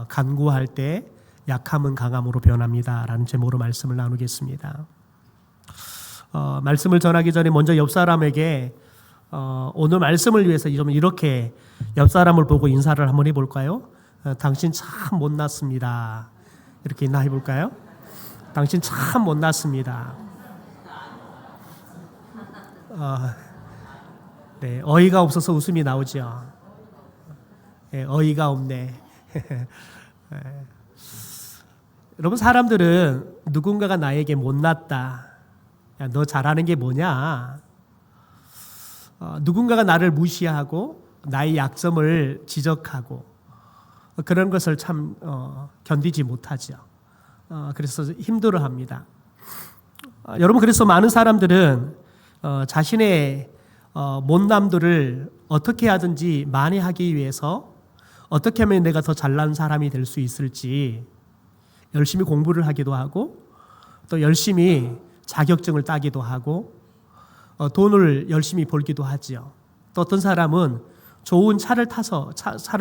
간구할 때 약함은 강함으로 변합니다 라는 제목으로 말씀을 나누겠습니다. 말씀을 전하기 전에 먼저 옆 사람에게 오늘 말씀을 위해서 좀 이렇게 옆 사람을 보고 인사를 한번 해볼까요? 당신 참 못났습니다. 이렇게 인사 해볼까요? 당신 참 못났습니다. 네, 어이가 없어서 웃음이 나오죠. 네, 어이가 없네. 여러분, 사람들은 누군가가 나에게 못났다, 야, 너 잘하는 게 뭐냐, 누군가가 나를 무시하고 나의 약점을 지적하고 그런 것을 참 견디지 못하죠. 그래서 힘들어합니다. 여러분, 그래서 많은 사람들은 자신의 못남들을 어떻게 하든지 만회하기 위해서 어떻게 하면 내가 더 잘난 사람이 될 수 있을지 열심히 공부를 하기도 하고, 또 열심히 자격증을 따기도 하고, 돈을 열심히 벌기도 하지요. 또 어떤 사람은 좋은 차를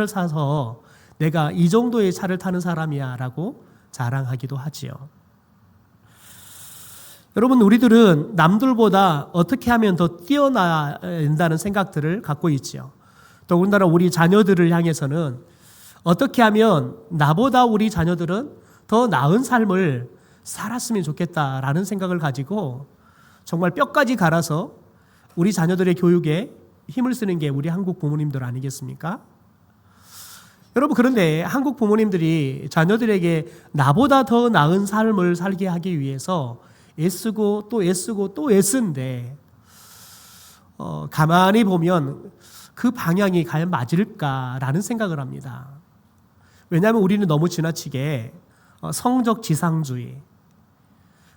사서 내가 이 정도의 차를 타는 사람이야 라고 자랑하기도 하지요. 여러분, 우리들은 남들보다 어떻게 하면 더 뛰어나야 된다는 생각들을 갖고 있지요. 더군다나 우리 자녀들을 향해서는 어떻게 하면 나보다 우리 자녀들은 더 나은 삶을 살았으면 좋겠다라는 생각을 가지고 정말 뼈까지 갈아서 우리 자녀들의 교육에 힘을 쓰는 게 우리 한국 부모님들 아니겠습니까? 여러분, 그런데 한국 부모님들이 자녀들에게 나보다 더 나은 삶을 살게 하기 위해서 애쓰고 또 애쓰고 또 애쓰는데 가만히 보면 그 방향이 과연 맞을까라는 생각을 합니다. 왜냐하면 우리는 너무 지나치게 성적 지상주의,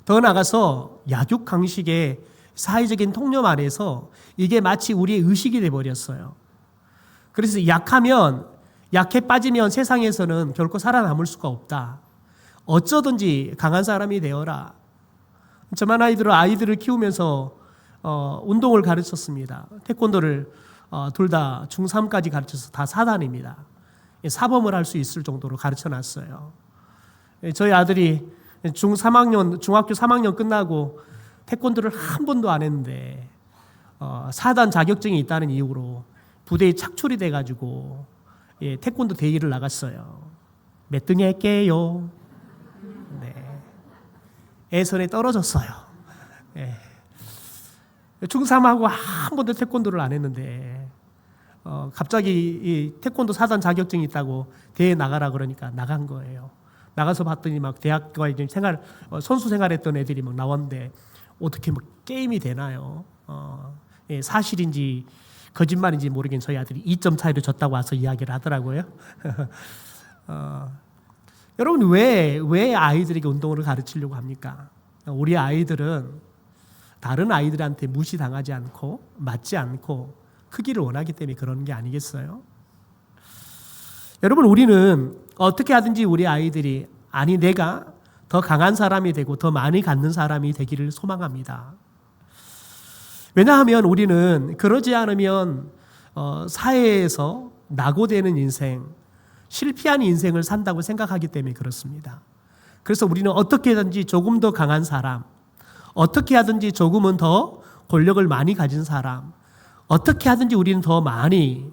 더 나아가서 약육강식의 사회적인 통념 안에서 이게 마치 우리의 의식이 되어버렸어요. 그래서 약해 빠지면 세상에서는 결코 살아남을 수가 없다. 어쩌든지 강한 사람이 되어라. 저만 아이들을 키우면서 운동을 가르쳤습니다. 태권도를 둘 다 중3까지 가르쳐서 다 4단입니다. 사범을 할 수 있을 정도로 가르쳐놨어요. 저희 아들이 중학교 3학년 끝나고 태권도를 한 번도 안 했는데 4단 자격증이 있다는 이유로 부대에 착출이 돼가지고 태권도 대회를 나갔어요. 몇 등 했게요? 네. 예선에 떨어졌어요. 네. 중3하고 한 번도 태권도를 안 했는데 갑자기 이 태권도 4단 자격증이 있다고 대회 나가라 그러니까 나간 거예요. 나가서 봤더니 막 대학교에 선수 생활했던 애들이 막 나왔는데 어떻게 뭐 게임이 되나요? 사실인지 거짓말인지 모르겠는 저희 아들이 2점 차이로 졌다고 와서 이야기를 하더라고요. 여러분, 왜 아이들에게 운동을 가르치려고 합니까? 우리 아이들은 다른 아이들한테 무시당하지 않고 맞지 않고 크기를 원하기 때문에 그러는 게 아니겠어요? 여러분, 우리는 어떻게 하든지 우리 아이들이 내가 더 강한 사람이 되고 더 많이 갖는 사람이 되기를 소망합니다. 왜냐하면 우리는 그러지 않으면 사회에서 낙오되는 인생, 실패한 인생을 산다고 생각하기 때문에 그렇습니다. 그래서 우리는 어떻게든지 조금 더 강한 사람, 어떻게 하든지 조금은 더 권력을 많이 가진 사람, 어떻게 하든지 우리는 더 많이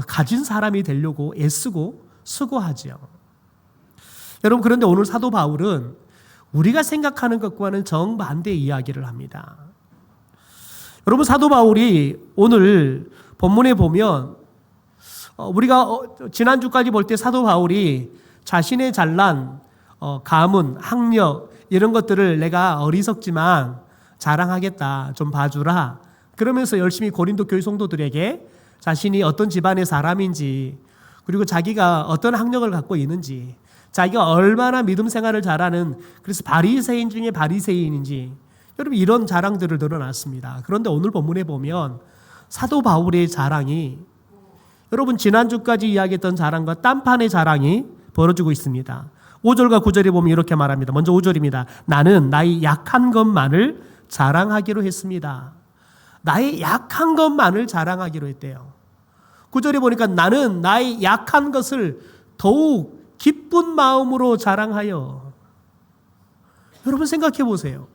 가진 사람이 되려고 애쓰고 수고하죠. 여러분, 그런데 오늘 사도 바울은 우리가 생각하는 것과는 정반대의 이야기를 합니다. 여러분, 사도 바울이 오늘 본문에 보면 우리가 지난주까지 볼 때 사도 바울이 자신의 잘난, 가문, 학력 이런 것들을 내가 어리석지만 자랑하겠다, 좀 봐주라, 그러면서 열심히 고린도 교회 성도들에게 자신이 어떤 집안의 사람인지, 그리고 자기가 어떤 학력을 갖고 있는지, 자기가 얼마나 믿음 생활을 잘하는, 그래서 바리새인 중에 바리새인인지, 여러분, 이런 자랑들을 늘어놨습니다. 그런데 오늘 본문에 보면 사도 바울의 자랑이, 여러분, 지난주까지 이야기했던 자랑과 딴판의 자랑이 벌어지고 있습니다. 5절과 9절에 보면 이렇게 말합니다. 먼저 5절입니다. 나는 나의 약한 것만을 자랑하기로 했습니다. 나의 약한 것만을 자랑하기로 했대요. 9절에 보니까 나는 나의 약한 것을 더욱 기쁜 마음으로 자랑하여. 여러분 생각해 보세요.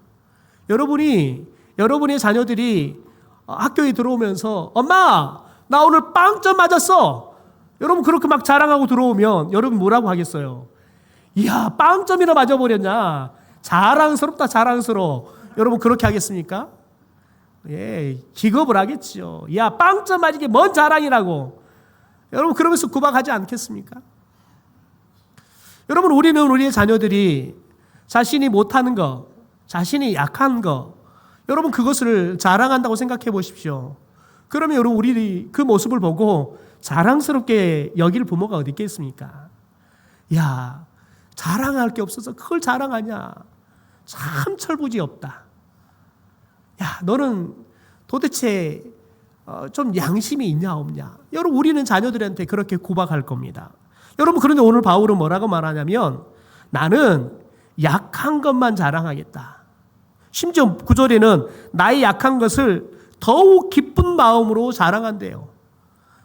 여러분의 자녀들이 학교에 들어오면서 엄마 나 오늘 빵점 맞았어. 여러분 그렇게 막 자랑하고 들어오면 여러분 뭐라고 하겠어요? 이야 빵점이나 맞아버렸냐. 자랑스럽다 자랑스러워. 여러분 그렇게 하겠습니까? 예, 기겁을 하겠죠. 야 빵점 맞은 게 뭔 자랑이라고. 여러분 그러면서 구박하지 않겠습니까? 여러분 우리는 우리의 자녀들이 자신이 못하는 거, 자신이 약한 거, 여러분 그것을 자랑한다고 생각해 보십시오. 그러면 여러분 우리 그 모습을 보고 자랑스럽게 여길 부모가 어디 있겠습니까? 야 자랑할 게 없어서 그걸 자랑하냐. 참 철부지 없다. 야 너는 도대체 좀 양심이 있냐 없냐. 여러분 우리는 자녀들한테 그렇게 구박할 겁니다. 여러분 그런데 오늘 바울은 뭐라고 말하냐면 나는 약한 것만 자랑하겠다. 심지어 9절에는 나의 약한 것을 더욱 기쁜 마음으로 자랑한대요.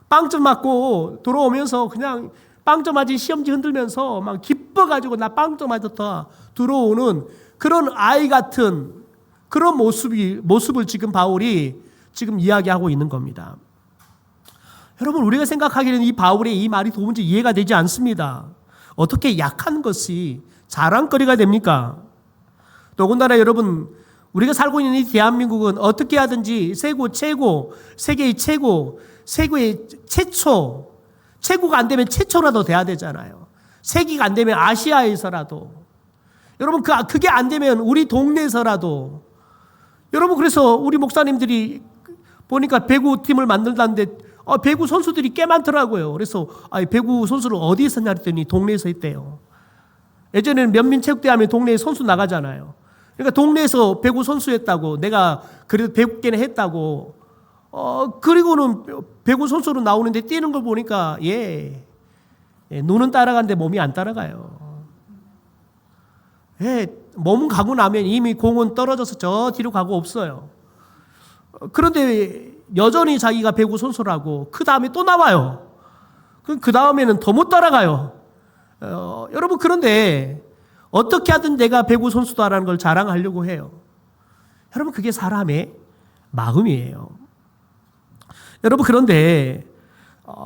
빵점 맞고 들어오면서 그냥 빵점 맞은 시험지 흔들면서 막 기뻐가지고 나 빵점 맞았다 들어오는 그런 아이 같은 그런 모습을 지금 바울이 지금 이야기하고 있는 겁니다. 여러분 우리가 생각하기에는 이 바울의 이 말이 도무지 이해가 되지 않습니다. 어떻게 약한 것이 자랑거리가 됩니까? 더군다나 여러분 우리가 살고 있는 이 대한민국은 어떻게 하든지 세계의 최고, 세계의 최초, 최고가 안 되면 최초라도 돼야 되잖아요. 세계가 안 되면 아시아에서라도. 여러분 그게 안 되면 우리 동네에서라도. 여러분 그래서 우리 목사님들이 보니까 배구팀을 만들다는데 배구 선수들이 꽤 많더라고요. 그래서 배구 선수를 어디에서 했냐 했더니 동네에서 했대요. 예전에는 면민체육대 하면 동네에 선수 나가잖아요. 그러니까 동네에서 배구 선수했다고 내가 그래도 배구계는 했다고 그리고는 배구 선수로 나오는데 뛰는 걸 보니까 눈은 따라가는데 몸이 안 따라가요. 몸은 가고 나면 이미 공은 떨어져서 저 뒤로 가고 없어요. 그런데 여전히 자기가 배구 선수라고 그 다음에 또 나와요. 그 다음에는 더 못 따라가요. 여러분 그런데 어떻게 하든 내가 배구 선수다라는 걸 자랑하려고 해요. 여러분 그게 사람의 마음이에요. 여러분 그런데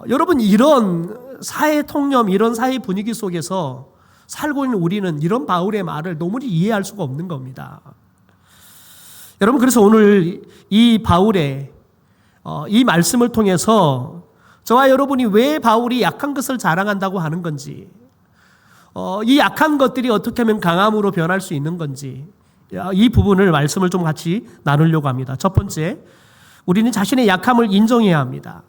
여러분 이런 사회 통념 이런 사회 분위기 속에서 살고 있는 우리는 이런 바울의 말을 도무지 이해할 수가 없는 겁니다. 여러분 그래서 오늘 이 바울의 이 말씀을 통해서 저와 여러분이 왜 바울이 약한 것을 자랑한다고 하는 건지 이 약한 것들이 어떻게 하면 강함으로 변할 수 있는 건지 이 부분을 말씀을 좀 같이 나누려고 합니다. 첫 번째, 우리는 자신의 약함을 인정해야 합니다.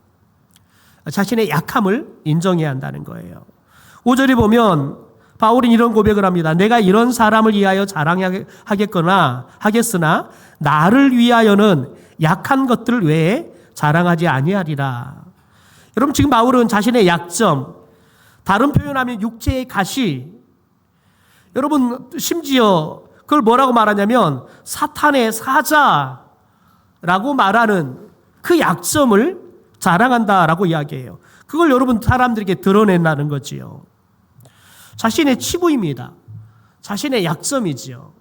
자신의 약함을 인정해야 한다는 거예요. 5절에 보면 바울은 이런 고백을 합니다. 내가 이런 사람을 위하여 자랑하겠으나 나를 위하여는 약한 것들 외에 자랑하지 아니하리라. 여러분 지금 바울은 자신의 약점, 다른 표현하면 육체의 가시, 여러분 심지어 그걸 뭐라고 말하냐면 사탄의 사자라고 말하는 그 약점을 자랑한다라고 이야기해요. 그걸 여러분 사람들에게 드러낸다는 거지요. 자신의 치부입니다. 자신의 약점이지요.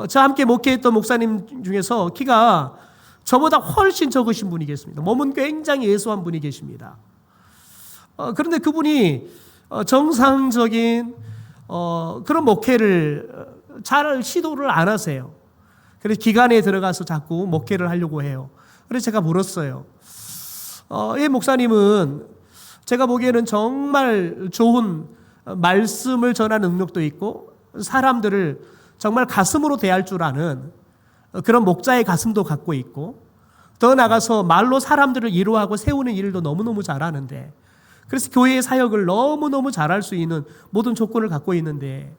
저와 함께 목회했던 목사님 중에서 키가 저보다 훨씬 적으신 분이 계십니다. 몸은 굉장히 예수한 분이 계십니다. 그런데 그분이 정상적인 그런 목회를 잘 시도를 안 하세요. 그래서 기관에 들어가서 자꾸 목회를 하려고 해요. 그래서 제가 물었어요. 이 목사님은 제가 보기에는 정말 좋은 말씀을 전하는 능력도 있고 사람들을 정말 가슴으로 대할 줄 아는 그런 목자의 가슴도 갖고 있고 더 나아가서 말로 사람들을 위로하고 세우는 일도 너무너무 잘하는데 그래서 교회의 사역을 너무너무 잘할 수 있는 모든 조건을 갖고 있는데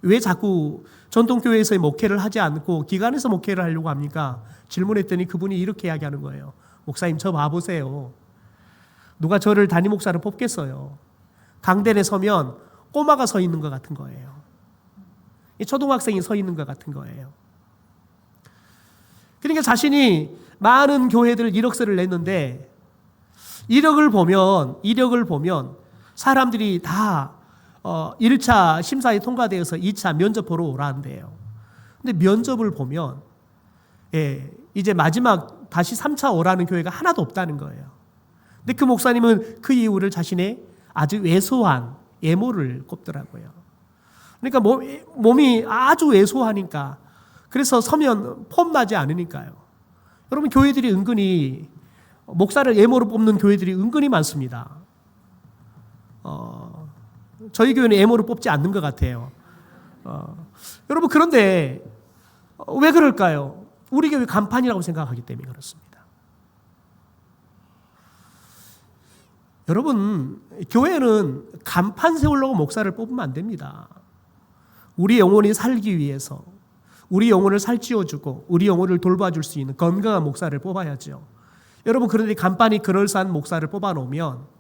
왜 자꾸 전통교회에서의 목회를 하지 않고 기관에서 목회를 하려고 합니까? 질문했더니 그분이 이렇게 이야기하는 거예요. 목사님 저 봐보세요. 누가 저를 담임 목사를 뽑겠어요. 강단에 서면 꼬마가 서 있는 것 같은 거예요. 초등학생이 서 있는 것 같은 거예요. 그러니까 자신이 많은 교회들 이력서를 냈는데 이력을 보면 사람들이 다 1차 심사에 통과되어서 2차 면접 보러 오라는데요. 근데 면접을 보면 이제 마지막 다시 3차 오라는 교회가 하나도 없다는 거예요. 근데 그 목사님은 그 이유를 자신의 아주 왜소한 예모를 꼽더라고요. 그러니까 몸이 아주 왜소하니까, 그래서 서면 폼나지 않으니까요. 여러분, 교회들이 은근히 목사를 예모로 뽑는 교회들이 은근히 많습니다. 저희 교회는 예모로 뽑지 않는 것 같아요. 여러분, 그런데 왜 그럴까요? 우리 교회 간판이라고 생각하기 때문에 그렇습니다. 여러분, 교회는 간판 세우려고 목사를 뽑으면 안 됩니다. 우리 영혼이 살기 위해서, 우리 영혼을 살찌워주고 우리 영혼을 돌봐줄 수 있는 건강한 목사를 뽑아야죠. 여러분, 그런데 간판이 그럴싸한 목사를 뽑아놓으면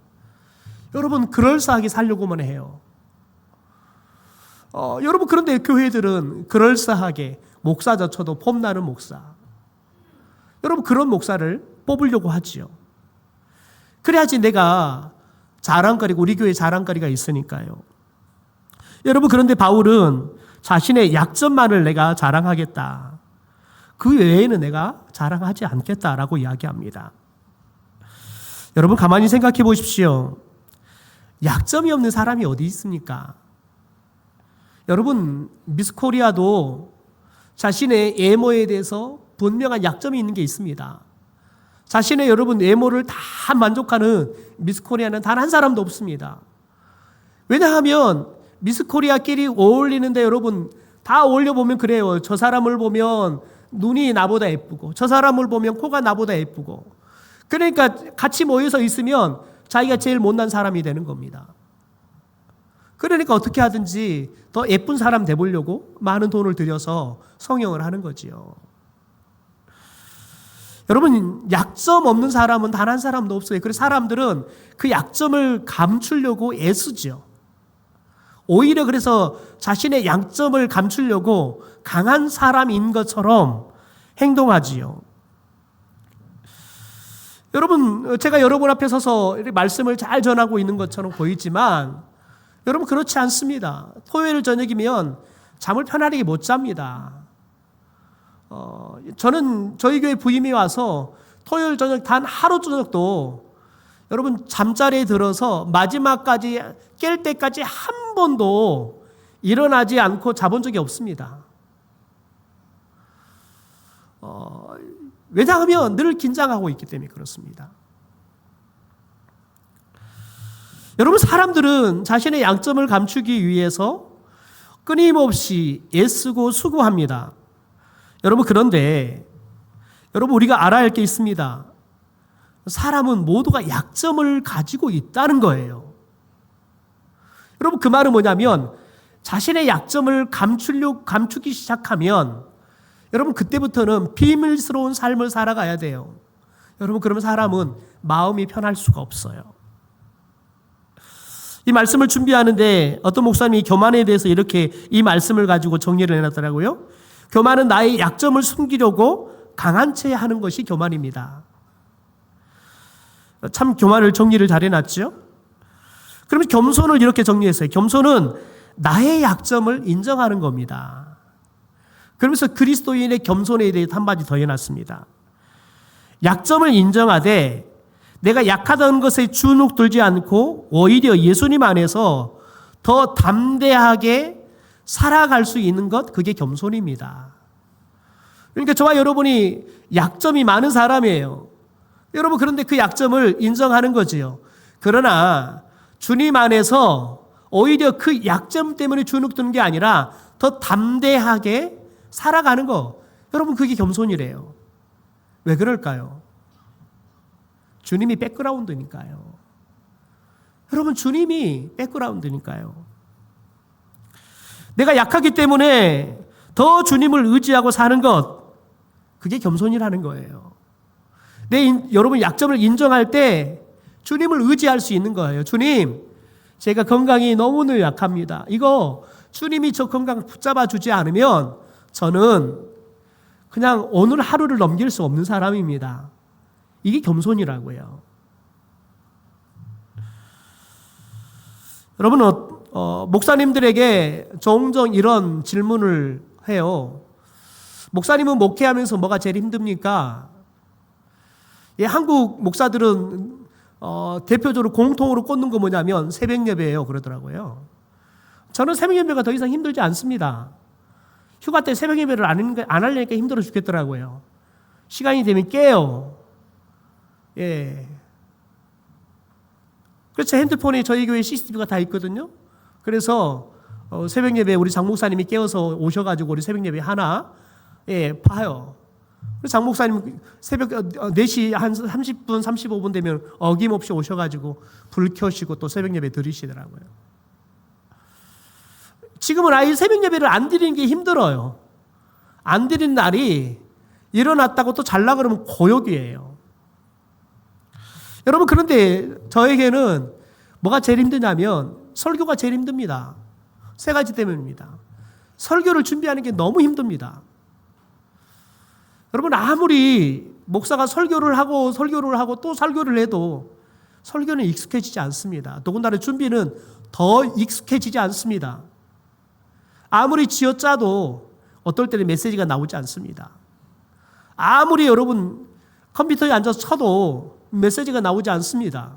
여러분, 그럴싸하게 살려고만 해요. 여러분, 그런데 교회들은 그럴싸하게 목사 저쳐도 폼나는 목사, 여러분, 그런 목사를 뽑으려고 하지요. 그래야지 내가 자랑거리고 우리 교회 자랑거리가 있으니까요. 여러분, 그런데 바울은 자신의 약점만을 내가 자랑하겠다, 그 외에는 내가 자랑하지 않겠다라고 이야기합니다. 여러분, 가만히 생각해 보십시오. 약점이 없는 사람이 어디 있습니까? 여러분, 미스 코리아도 자신의 외모에 대해서 분명한 약점이 있는 게 있습니다. 자신의 여러분 외모를 다 만족하는 미스 코리아는 단 한 사람도 없습니다. 왜냐하면 미스 코리아끼리 어울리는데 여러분 다 어울려 보면 그래요. 저 사람을 보면 눈이 나보다 예쁘고, 저 사람을 보면 코가 나보다 예쁘고, 그러니까 같이 모여서 있으면 자기가 제일 못난 사람이 되는 겁니다. 그러니까 어떻게 하든지 더 예쁜 사람 돼보려고 많은 돈을 들여서 성형을 하는 거지요. 여러분, 약점 없는 사람은 단 한 사람도 없어요. 그래서 사람들은 그 약점을 감추려고 애쓰죠. 오히려 그래서 자신의 약점을 감추려고 강한 사람인 것처럼 행동하지요. 여러분, 제가 여러분 앞에 서서 말씀을 잘 전하고 있는 것처럼 보이지만 여러분, 그렇지 않습니다. 토요일 저녁이면 잠을 편안하게 못 잡니다. 저는 저희 교회 부임이 와서 토요일 저녁 단 하루 저녁도 여러분 잠자리에 들어서 마지막까지 깰 때까지 한 번도 일어나지 않고 자본 적이 없습니다. 왜냐하면 늘 긴장하고 있기 때문에 그렇습니다. 여러분, 사람들은 자신의 양점을 감추기 위해서 끊임없이 애쓰고 수고합니다. 여러분, 그런데 여러분, 우리가 알아야 할 게 있습니다. 사람은 모두가 약점을 가지고 있다는 거예요. 여러분, 그 말은 뭐냐면 자신의 약점을 감추기 시작하면 여러분, 그때부터는 비밀스러운 삶을 살아가야 돼요. 여러분, 그러면 사람은 마음이 편할 수가 없어요. 이 말씀을 준비하는데 어떤 목사님이 교만에 대해서 이렇게 이 말씀을 가지고 정리를 해놨더라고요. 교만은 나의 약점을 숨기려고 강한 채 하는 것이 교만입니다. 참 교만을 정리를 잘 해놨죠. 그러면 겸손을 이렇게 정리했어요. 겸손은 나의 약점을 인정하는 겁니다. 그러면서 그리스도인의 겸손에 대해 한마디 더 해놨습니다. 약점을 인정하되 내가 약하다는 것에 주눅 들지 않고 오히려 예수님 안에서 더 담대하게 살아갈 수 있는 것, 그게 겸손입니다. 그러니까 저와 여러분이 약점이 많은 사람이에요. 여러분, 그런데 그 약점을 인정하는 거지요. 그러나 주님 안에서 오히려 그 약점 때문에 주눅 드는 게 아니라 더 담대하게 살아가는 거, 여러분, 그게 겸손이래요. 왜 그럴까요? 주님이 백그라운드니까요. 여러분, 주님이 백그라운드니까요. 내가 약하기 때문에 더 주님을 의지하고 사는 것, 그게 겸손이라는 거예요. 여러분, 약점을 인정할 때 주님을 의지할 수 있는 거예요. 주님, 제가 건강이 너무너무 약합니다. 이거 주님이 저 건강 붙잡아 주지 않으면 저는 그냥 오늘 하루를 넘길 수 없는 사람입니다. 이게 겸손이라고요. 여러분, 목사님들에게 종종 이런 질문을 해요. 목사님은 목회하면서 뭐가 제일 힘듭니까? 예, 한국 목사들은 대표적으로 공통으로 꽂는 거 뭐냐면 새벽 예배예요 그러더라고요. 저는 새벽 예배가 더 이상 힘들지 않습니다. 휴가 때 새벽 예배를 안 하려니까 힘들어 죽겠더라고요. 시간이 되면 깨요. 예. 그렇죠. 핸드폰에 저희 교회 CCTV가 다 있거든요. 그래서 새벽 예배 우리 장 목사님이 깨워서 오셔가지고 우리 새벽 예배 하나 봐요. 장 목사님 새벽 4시 한 30분, 35분 되면 어김없이 오셔가지고 불 켜시고 또 새벽 예배 드리시더라고요. 지금은 아예 새벽 예배를 안 드리는 게 힘들어요. 안 드리는 날이 일어났다고 또 잘라 그러면 고역이에요. 여러분, 그런데 저에게는 뭐가 제일 힘드냐면 설교가 제일 힘듭니다. 3가지 때문입니다. 설교를 준비하는 게 너무 힘듭니다. 여러분, 아무리 목사가 설교를 하고 또 설교를 해도 설교는 익숙해지지 않습니다. 더군다나 준비는 더 익숙해지지 않습니다. 아무리 쥐어짜도 어떨 때는 메시지가 나오지 않습니다. 아무리 여러분 컴퓨터에 앉아서 쳐도 메시지가 나오지 않습니다.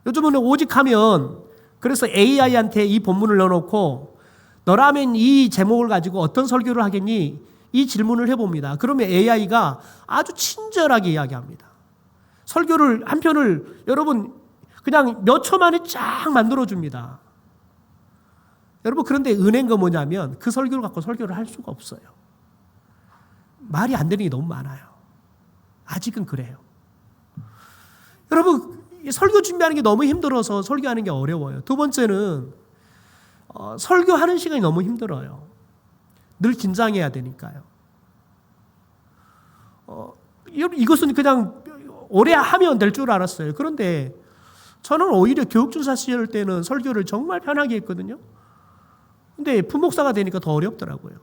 요즘은 오직하면 그래서 AI한테 이 본문을 넣어놓고 너라면 이 제목을 가지고 어떤 설교를 하겠니? 이 질문을 해봅니다. 그러면 AI가 아주 친절하게 이야기합니다. 설교를 한 편을 여러분 그냥 몇 초 만에 쫙 만들어줍니다. 여러분, 그런데 은혜인 건 뭐냐면 그 설교를 갖고 설교를 할 수가 없어요. 말이 안 되는 게 너무 많아요. 아직은 그래요. 여러분, 설교 준비하는 게 너무 힘들어서 설교하는 게 어려워요. 두 번째는 설교하는 시간이 너무 힘들어요. 늘 긴장해야 되니까요. 이것은 그냥 오래 하면 될 줄 알았어요. 그런데 저는 오히려 교육준사 시절 때는 설교를 정말 편하게 했거든요. 근데 부목사가 되니까 더 어렵더라고요.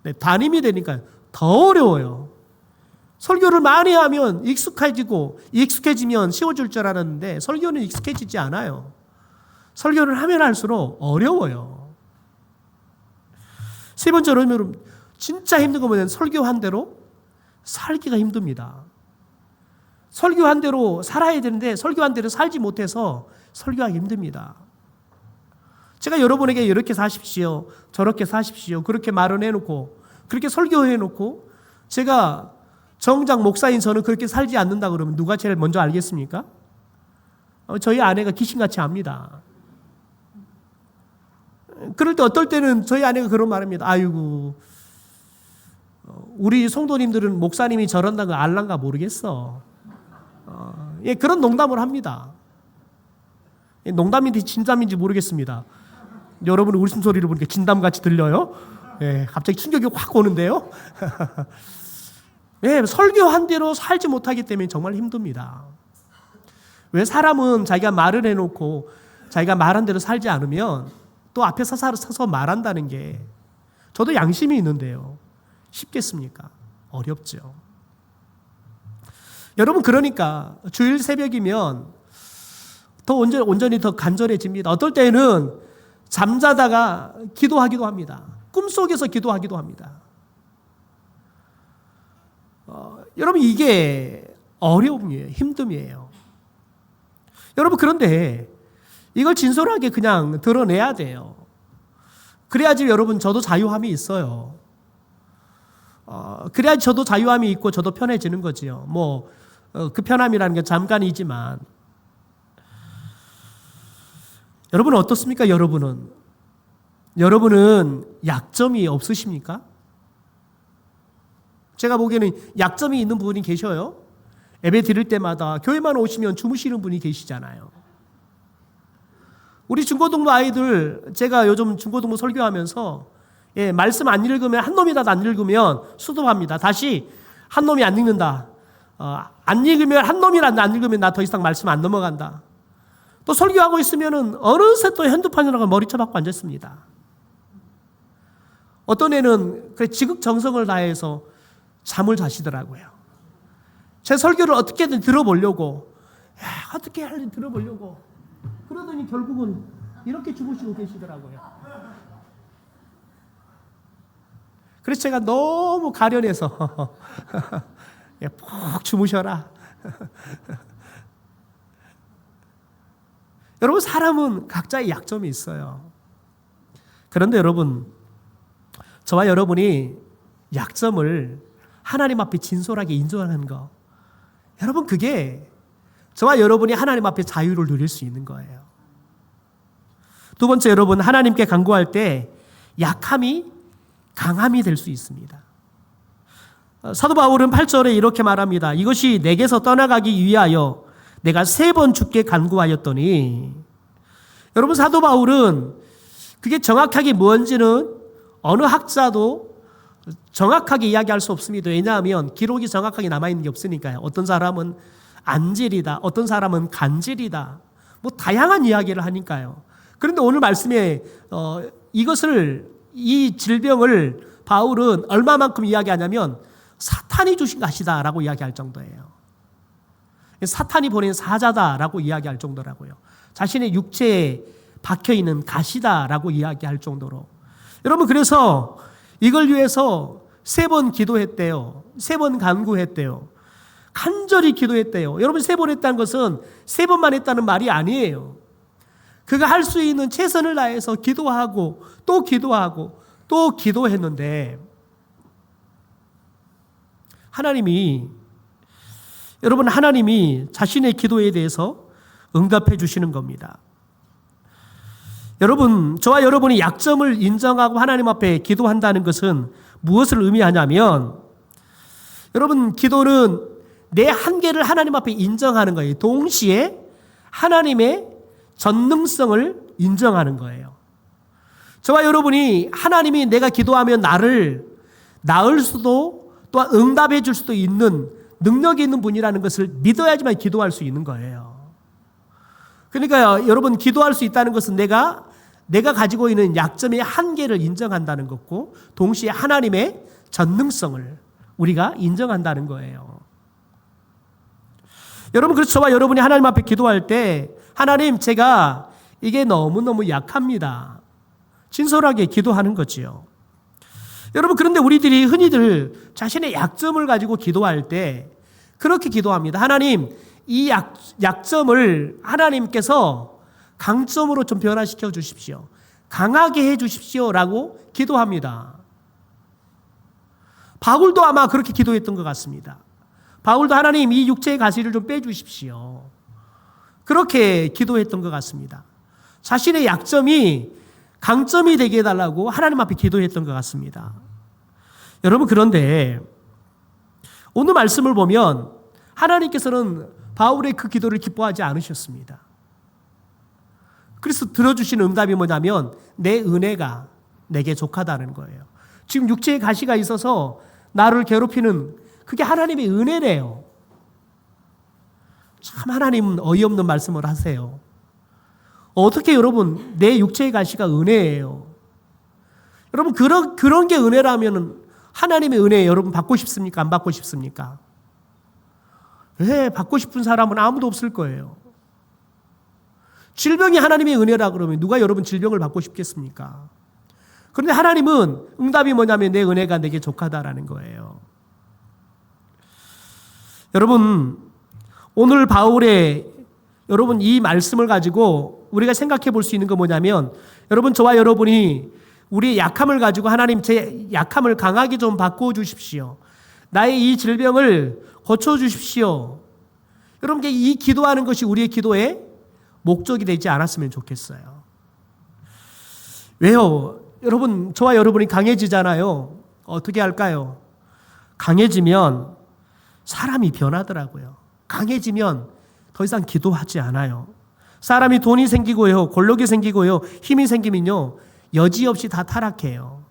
네, 담임이 되니까 더 어려워요. 설교를 많이 하면 익숙해지면 쉬워질 줄 알았는데 설교는 익숙해지지 않아요. 설교를 하면 할수록 어려워요. 세 번째로 여러분, 진짜 힘든 건 뭐냐면 설교한 대로 살기가 힘듭니다. 설교한 대로 살아야 되는데 설교한 대로 살지 못해서 설교하기 힘듭니다. 제가 여러분에게 이렇게 사십시오, 저렇게 사십시오, 그렇게 말을 해놓고 그렇게 설교해놓고 제가 정작 목사인 저는 그렇게 살지 않는다 그러면 누가 제일 먼저 알겠습니까? 저희 아내가 귀신같이 압니다. 그럴 때 어떨 때는 저희 아내가 그런 말합니다. 아이고, 우리 성도님들은 목사님이 저런다는 걸 알란가 모르겠어. 예, 그런 농담을 합니다. 농담인지 진담인지 모르겠습니다. 여러분 울음소리를 보니까 진담같이 들려요. 예, 갑자기 충격이 확 오는데요. 예, 설교한 대로 살지 못하기 때문에 정말 힘듭니다. 왜 사람은 자기가 말을 해놓고 자기가 말한 대로 살지 않으면 또 앞에 서서 말한다는 게 저도 양심이 있는데요. 쉽겠습니까? 어렵죠. 여러분, 그러니까 주일 새벽이면 더 온전히 더 간절해집니다. 어떨 때는 잠자다가 기도하기도 합니다. 꿈속에서 기도하기도 합니다. 여러분, 이게 어려움이에요. 힘듦이에요. 여러분, 그런데 이걸 진솔하게 그냥 드러내야 돼요. 그래야지 여러분 저도 자유함이 있어요. 그래야지 저도 자유함이 있고 저도 편해지는 거지요. 그 편함이라는 게 잠깐이지만. 여러분은 어떻습니까? 여러분은 약점이 없으십니까? 제가 보기에는 약점이 있는 분이 계셔요. 예배 드릴 때마다 교회만 오시면 주무시는 분이 계시잖아요. 우리 중고등부 아이들, 제가 요즘 중고등부 설교하면서 말씀 안 읽으면 한 놈이라도 안 읽으면 수습합니다. 다시 한 놈이 안 읽는다. 안 읽으면 한 놈이라도 안 읽으면 나 더 이상 말씀 안 넘어간다. 또 설교하고 있으면은 어느새 또 핸드폰이라고 머리쳐 박고 앉았습니다. 어떤 애는 지극정성을 다해서 잠을 자시더라고요. 제 설교를 어떻게든 들어보려고, 어떻게 하든 들어보려고 그러더니 결국은 이렇게 주무시고 계시더라고요. 그래서 제가 너무 가련해서 푹 주무셔라. 여러분, 사람은 각자의 약점이 있어요. 그런데 여러분, 저와 여러분이 약점을 하나님 앞에 진솔하게 인정하는 거, 여러분, 그게 저와 여러분이 하나님 앞에 자유를 누릴 수 있는 거예요. 두 번째, 여러분, 하나님께 간구할 때 약함이 강함이 될 수 있습니다. 사도 바울은 8절에 이렇게 말합니다. 이것이 내게서 떠나가기 위하여 내가 3번 주께 간구하였더니, 여러분, 사도 바울은 그게 정확하게 뭔지는 어느 학자도 정확하게 이야기할 수 없습니다. 왜냐하면 기록이 정확하게 남아있는 게 없으니까요. 어떤 사람은 안질이다, 어떤 사람은 간질이다, 뭐 다양한 이야기를 하니까요. 그런데 오늘 말씀에 이 질병을 바울은 얼마만큼 이야기하냐면 사탄이 주신 것이다라고 이야기할 정도예요. 사탄이 보낸 사자다라고 이야기할 정도라고요. 자신의 육체에 박혀있는 가시다라고 이야기할 정도로. 여러분, 그래서 이걸 위해서 3번 기도했대요. 3번 간구했대요. 간절히 기도했대요. 여러분, 3번 했다는 것은 3번만 했다는 말이 아니에요. 그가 할 수 있는 최선을 다해서 기도하고 또 기도하고 또 기도했는데, 하나님이 자신의 기도에 대해서 응답해 주시는 겁니다. 여러분, 저와 여러분이 약점을 인정하고 하나님 앞에 기도한다는 것은 무엇을 의미하냐면, 여러분, 기도는 내 한계를 하나님 앞에 인정하는 거예요. 동시에 하나님의 전능성을 인정하는 거예요. 저와 여러분이 하나님이 내가 기도하면 나를 낳을 수도 또한 응답해 줄 수도 있는 능력이 있는 분이라는 것을 믿어야지만 기도할 수 있는 거예요. 그러니까요, 여러분, 기도할 수 있다는 것은 내가 가지고 있는 약점의 한계를 인정한다는 것고, 동시에 하나님의 전능성을 우리가 인정한다는 거예요. 여러분, 그래서 저와 여러분이 하나님 앞에 기도할 때, 하나님, 제가 이게 너무너무 약합니다, 진솔하게 기도하는 거지요. 여러분, 그런데 우리들이 흔히들 자신의 약점을 가지고 기도할 때 그렇게 기도합니다. 하나님, 이 약점을 하나님께서 강점으로 좀 변화시켜 주십시오, 강하게 해 주십시오라고 기도합니다. 바울도 아마 그렇게 기도했던 것 같습니다. 바울도 하나님, 이 육체의 가시를 좀 빼주십시오, 그렇게 기도했던 것 같습니다. 자신의 약점이 강점이 되게 해달라고 하나님 앞에 기도했던 것 같습니다. 여러분, 그런데 오늘 말씀을 보면 하나님께서는 바울의 그 기도를 기뻐하지 않으셨습니다. 그래서 들어주신 응답이 뭐냐면 내 은혜가 내게 족하다는 거예요. 지금 육체의 가시가 있어서 나를 괴롭히는 그게 하나님의 은혜래요. 참, 하나님은 어이없는 말씀을 하세요. 어떻게 여러분, 내 육체의 가시가 은혜예요. 여러분, 그런 게 은혜라면 하나님의 은혜 여러분 받고 싶습니까? 안 받고 싶습니까? 왜? 받고 싶은 사람은 아무도 없을 거예요. 질병이 하나님의 은혜라 그러면 누가 여러분 질병을 받고 싶겠습니까? 그런데 하나님은 응답이 뭐냐면 내 은혜가 내게 족하다라는 거예요. 여러분, 오늘 바울의 여러분 이 말씀을 가지고 우리가 생각해 볼 수 있는 건 뭐냐면, 여러분, 저와 여러분이 우리의 약함을 가지고 하나님, 제 약함을 강하게 좀 바꾸어 주십시오, 나의 이 질병을 고쳐 주십시오, 여러분, 이 기도하는 것이 우리의 기도의 목적이 되지 않았으면 좋겠어요. 왜요? 여러분, 저와 여러분이 강해지잖아요. 어떻게 할까요? 강해지면 사람이 변하더라고요. 강해지면 더 이상 기도하지 않아요. 사람이 돈이 생기고요, 권력이 생기고요, 힘이 생기면요, 여지없이 다 타락해요.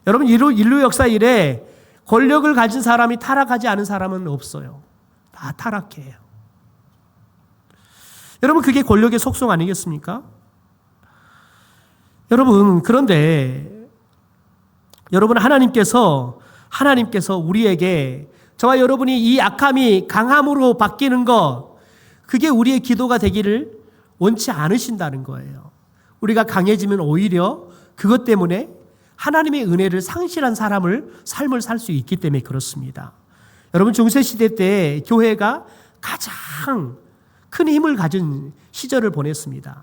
여러분, 인류 역사 이래 권력을 가진 사람이 타락하지 않은 사람은 없어요. 다 타락해요. 여러분, 그게 권력의 속성 아니겠습니까? 여러분, 그런데 여러분, 하나님께서 우리에게, 저와 여러분이 이 약함이 강함으로 바뀌는 것, 그게 우리의 기도가 되기를 원치 않으신다는 거예요. 우리가 강해지면 오히려 그것 때문에 하나님의 은혜를 상실한 삶을 살 수 있기 때문에 그렇습니다. 여러분, 중세시대 때 교회가 가장 큰 힘을 가진 시절을 보냈습니다.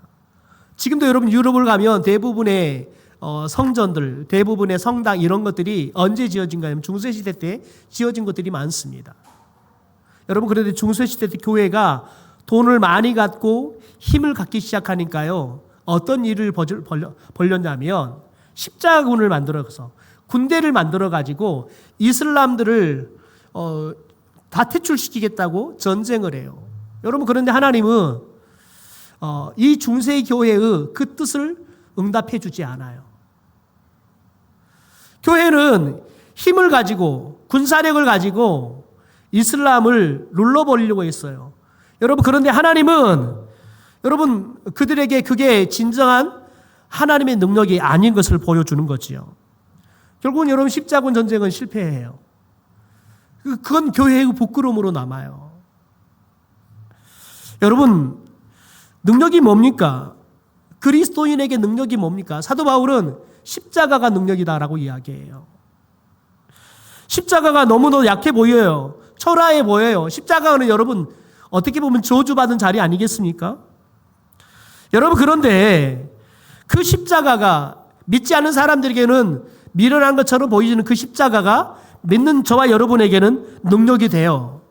지금도 여러분 유럽을 가면 대부분의 성전들, 대부분의 성당 이런 것들이 언제 지어진가 하면 중세시대 때 지어진 것들이 많습니다. 여러분, 그런데 중세시대 때 교회가 돈을 많이 갖고 힘을 갖기 시작하니까요, 어떤 일을 벌였냐면 십자군을 만들어서 군대를 만들어가지고 이슬람들을 다 퇴출시키겠다고 전쟁을 해요. 여러분, 그런데 하나님은 이 중세 교회의 그 뜻을 응답해 주지 않아요. 교회는 힘을 가지고 군사력을 가지고 이슬람을 눌러버리려고 했어요. 여러분, 그런데 하나님은 여러분 그들에게 그게 진정한 하나님의 능력이 아닌 것을 보여주는 거지요. 결국은 여러분 십자군 전쟁은 실패해요. 그건 교회의 부끄러움으로 남아요. 여러분, 능력이 뭡니까? 그리스도인에게 능력이 뭡니까? 사도 바울은 십자가가 능력이다라고 이야기해요. 십자가가 너무도 약해 보여요. 초라해 보여요. 십자가는 여러분 어떻게 보면 저주받은 자리 아니겠습니까? 여러분, 그런데 그 십자가가 믿지 않는 사람들에게는 미련한 것처럼 보이지는 그 십자가가 믿는 저와 여러분에게는 능력이 돼요.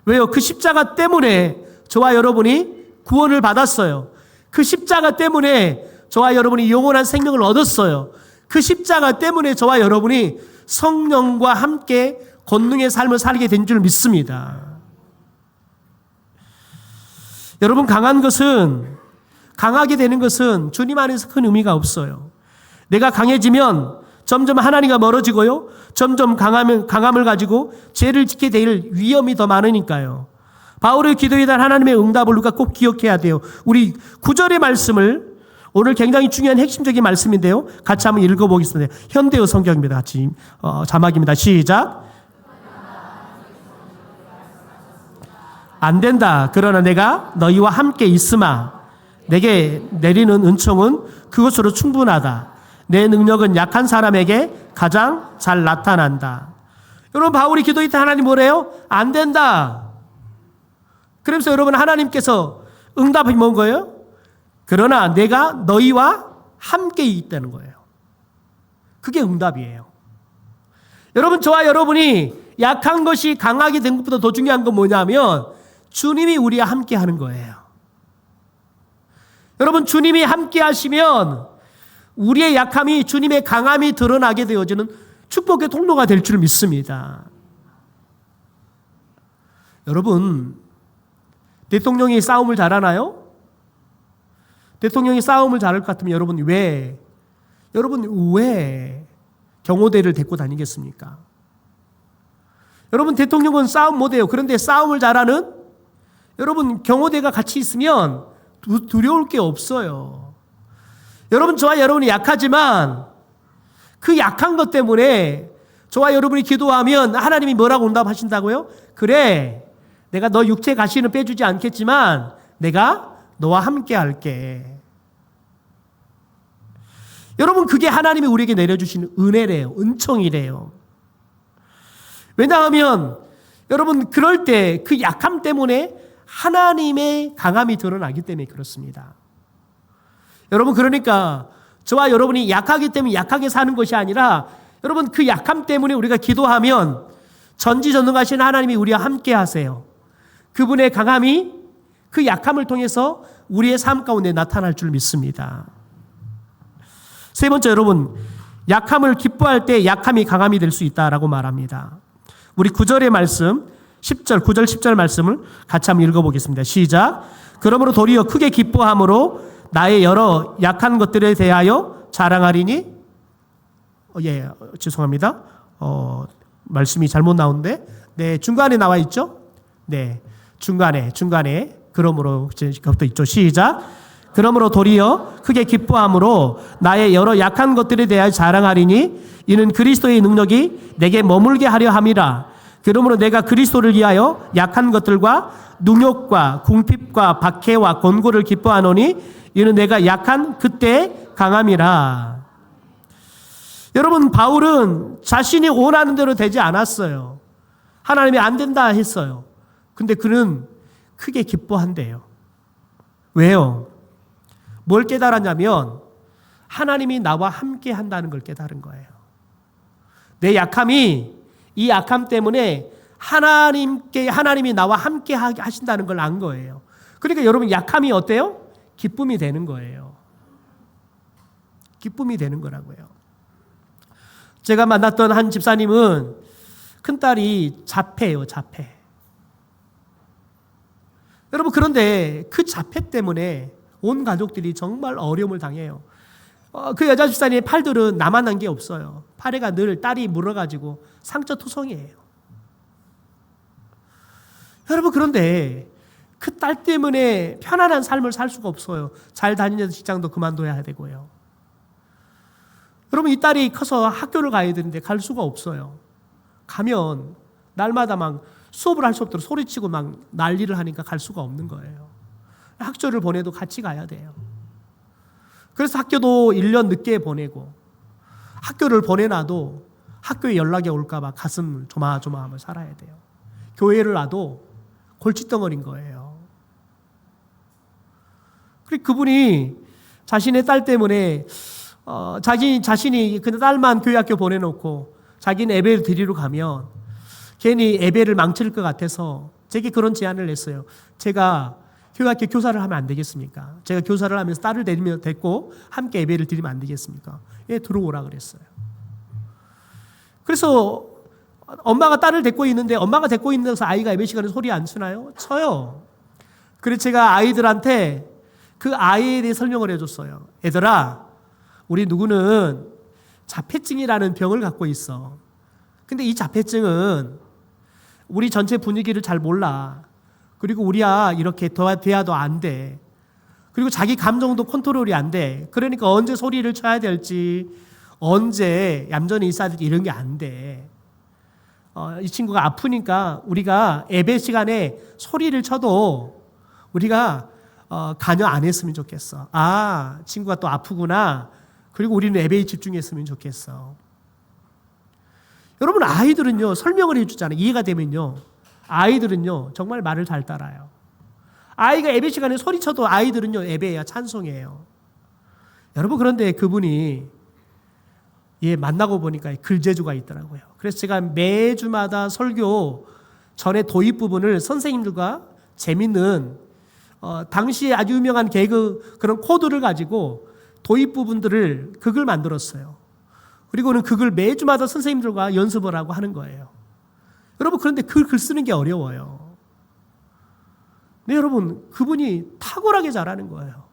왜요? 그 십자가 때문에 저와 여러분이 구원을 받았어요. 그 십자가 때문에 저와 여러분이 영원한 생명을 얻었어요. 그 십자가 때문에 저와 여러분이 성령과 함께 권능의 삶을 살게 된 줄 믿습니다. 여러분, 강하게 되는 것은 주님 안에서 큰 의미가 없어요. 내가 강해지면 점점 하나님과 멀어지고요, 점점 강함을 가지고 죄를 짓게 될 위험이 더 많으니까요. 바울의 기도에 대한 하나님의 응답을 우리가 꼭 기억해야 돼요. 우리 9절의 말씀을, 오늘 굉장히 중요한 핵심적인 말씀인데요, 같이 한번 읽어보겠습니다. 현대어 성경입니다. 같이 자막입니다. 시작. 안 된다. 그러나 내가 너희와 함께 있으마. 내게 내리는 은총은 그것으로 충분하다. 내 능력은 약한 사람에게 가장 잘 나타난다. 여러분, 바울이 기도할 때 하나님 뭐래요? 안 된다. 그러면서 여러분, 하나님께서 응답이 뭔 거예요? 그러나 내가 너희와 함께 있다는 거예요. 그게 응답이에요. 여러분, 저와 여러분이 약한 것이 강하게 된 것보다 더 중요한 건 뭐냐면 주님이 우리와 함께 하는 거예요. 여러분, 주님이 함께 하시면 우리의 약함이 주님의 강함이 드러나게 되어지는 축복의 통로가 될 줄 믿습니다. 여러분, 대통령이 싸움을 잘하나요? 대통령이 싸움을 잘할 것 같으면 여러분 왜 경호대를 데리고 다니겠습니까? 여러분, 대통령은 싸움 못해요. 그런데 싸움을 잘하는 여러분 경호대가 같이 있으면 두려울 게 없어요. 여러분, 저와 여러분이 약하지만 그 약한 것 때문에 저와 여러분이 기도하면 하나님이 뭐라고 응답하신다고요? 그래, 내가 너 육체 가시는 빼주지 않겠지만 내가 너와 함께 할게. 여러분, 그게 하나님이 우리에게 내려주시는 은혜래요. 은총이래요. 왜냐하면 여러분, 그럴 때 그 약함 때문에 하나님의 강함이 드러나기 때문에 그렇습니다. 여러분, 그러니까 저와 여러분이 약하기 때문에 약하게 사는 것이 아니라 여러분, 그 약함 때문에 우리가 기도하면 전지전능하신 하나님이 우리와 함께 하세요. 그분의 강함이 그 약함을 통해서 우리의 삶 가운데 나타날 줄 믿습니다. 세 번째, 여러분, 약함을 기뻐할 때 약함이 강함이 될 수 있다라고 말합니다. 우리 9절의 말씀, 9절 10절 말씀을 같이 한번 읽어보겠습니다. 시작. 그러므로 도리어 크게 기뻐함으로 나의 여러 약한 것들에 대하여 자랑하리니. 죄송합니다. 말씀이 잘못 나오는데, 네, 중간에 나와 있죠? 네, 중간에 그러므로 그것도 있죠. 시작. 그러므로 도리어 크게 기뻐함으로 나의 여러 약한 것들에 대하여 자랑하리니 이는 그리스도의 능력이 내게 머물게 하려 함이라. 그러므로 내가 그리스도를 위하여 약한 것들과 능욕과 궁핍과 박해와 권고를 기뻐하노니 이는 내가 약한 그때 강함이라. 여러분, 바울은 자신이 원하는 대로 되지 않았어요. 하나님이 안 된다 했어요. 근데 그는 크게 기뻐한대요. 왜요? 뭘 깨달았냐면 하나님이 나와 함께 한다는 걸 깨달은 거예요. 내 약함이, 이 약함 때문에 하나님이 나와 함께 하신다는 걸 안 거예요. 그러니까 여러분, 약함이 어때요? 기쁨이 되는 거예요. 기쁨이 되는 거라고요. 제가 만났던 한 집사님은 큰딸이 자폐예요, 자폐. 여러분, 그런데 그 자폐 때문에 온 가족들이 정말 어려움을 당해요. 그 여자 집사님의 팔들은 나만한 게 없어요. 팔에가 늘 딸이 물어가지고 상처투성이에요. 여러분, 그런데 그 딸 때문에 편안한 삶을 살 수가 없어요. 잘 다니는 직장도 그만둬야 되고요. 여러분, 이 딸이 커서 학교를 가야 되는데 갈 수가 없어요. 가면 날마다 막 수업을 할 수 없도록 소리치고 막 난리를 하니까 갈 수가 없는 거예요. 학교를 보내도 같이 가야 돼요. 그래서 학교도 1년 늦게 보내고, 학교를 보내놔도 학교에 연락이 올까 봐 가슴 조마조마하며 살아야 돼요. 교회를 놔도 골칫덩어리인 거예요. 그리고 그분이 자신의 딸 때문에 자신이 그 딸만 교회 학교 보내놓고 자기는 예배를 드리러 가면 괜히 예배를 망칠 것 같아서 제게 그런 제안을 냈어요. 제가 교회 학교 교사를 하면 안 되겠습니까? 제가 교사를 하면서 딸을 데리고 함께 예배를 드리면 안 되겠습니까? 예, 들어오라 그랬어요. 그래서 엄마가 딸을 데리고 있는데, 엄마가 데리고 있는 데서 아이가 예배 시간에 소리 안 치나요? 쳐요. 그래서 제가 아이들한테 그 아이에 대해 설명을 해줬어요. 얘들아, 우리 누구는 자폐증이라는 병을 갖고 있어. 근데 이 자폐증은 우리 전체 분위기를 잘 몰라. 그리고 우리야 이렇게 대화도 안 돼. 그리고 자기 감정도 컨트롤이 안 돼. 그러니까 언제 소리를 쳐야 될지, 언제 얌전히 있어야 될지 이런 게 안 돼. 이 친구가 아프니까 우리가 예배 시간에 소리를 쳐도 우리가 관여 안 했으면 좋겠어. 아, 친구가 또 아프구나. 그리고 우리는 예배에 집중했으면 좋겠어. 여러분, 아이들은요, 설명을 해주잖아요. 이해가 되면요, 아이들은요 정말 말을 잘 따라요. 아이가 예배 시간에 소리쳐도 아이들은요 예배야, 찬송이에요. 여러분, 그런데 그분이 만나고 보니까 글재주가 있더라고요. 그래서 제가 매주마다 설교 전에 도입 부분을 선생님들과 재밌는 당시에 아주 유명한 개그 그런 코드를 가지고 도입 부분들을 극을 만들었어요. 그리고는 극을 매주마다 선생님들과 연습을 하고 하는 거예요. 여러분, 그런데 글 쓰는 게 어려워요. 네, 여러분, 그분이 탁월하게 잘하는 거예요.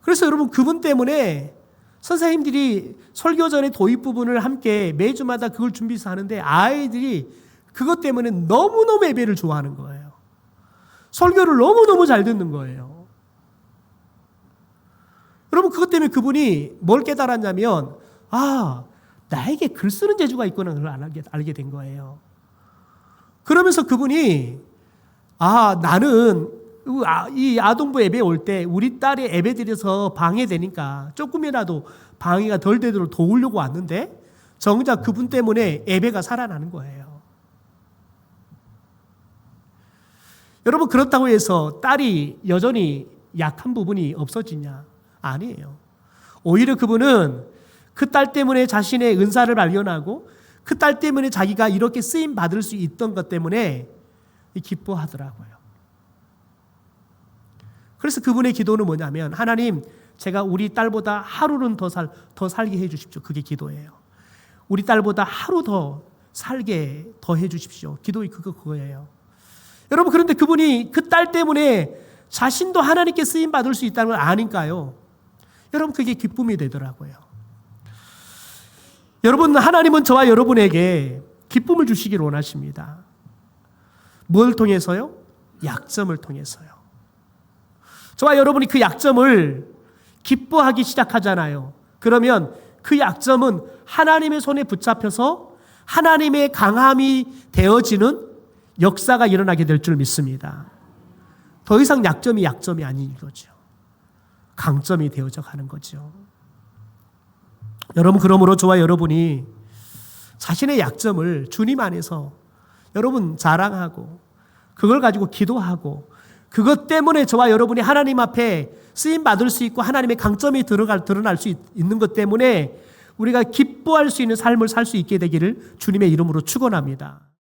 그래서 여러분, 그분 때문에 선생님들이 설교 전에 도입 부분을 함께 매주마다 그걸 준비해서 하는데 아이들이 그것 때문에 너무너무 예배를 좋아하는 거예요. 설교를 너무너무 잘 듣는 거예요. 여러분, 그것 때문에 그분이 뭘 깨달았냐면, 아, 나에게 글 쓰는 재주가 있구나, 그걸 알게 된 거예요. 그러면서 그분이, 아, 나는 이 아동부 예배 올 때 우리 딸이 예배 드려서 방해되니까 조금이라도 방해가 덜 되도록 도우려고 왔는데 정작 그분 때문에 예배가 살아나는 거예요. 여러분, 그렇다고 해서 딸이 여전히 약한 부분이 없어지냐? 아니에요. 오히려 그분은 그 딸 때문에 자신의 은사를 발견하고 그 딸 때문에 자기가 이렇게 쓰임 받을 수 있던 것 때문에 기뻐하더라고요. 그래서 그분의 기도는 뭐냐면, 하나님, 제가 우리 딸보다 하루는 더 살게 해 주십시오. 그게 기도예요. 우리 딸보다 하루 더 살게 더 해 주십시오. 기도의 그거예요. 여러분, 그런데 그분이 그 딸 때문에 자신도 하나님께 쓰임 받을 수 있다는 걸 아니까요. 여러분, 그게 기쁨이 되더라고요. 여러분, 하나님은 저와 여러분에게 기쁨을 주시기를 원하십니다. 뭘 통해서요? 약점을 통해서요. 저와 여러분이 그 약점을 기뻐하기 시작하잖아요. 그러면 그 약점은 하나님의 손에 붙잡혀서 하나님의 강함이 되어지는 역사가 일어나게 될 줄 믿습니다. 더 이상 약점이 아닌 거죠. 강점이 되어져 가는 거죠. 여러분, 그러므로 저와 여러분이 자신의 약점을 주님 안에서 여러분 자랑하고 그걸 가지고 기도하고 그것 때문에 저와 여러분이 하나님 앞에 쓰임 받을 수 있고 하나님의 강점이 드러날 수 있는 것 때문에 우리가 기뻐할 수 있는 삶을 살 수 있게 되기를 주님의 이름으로 축원합니다.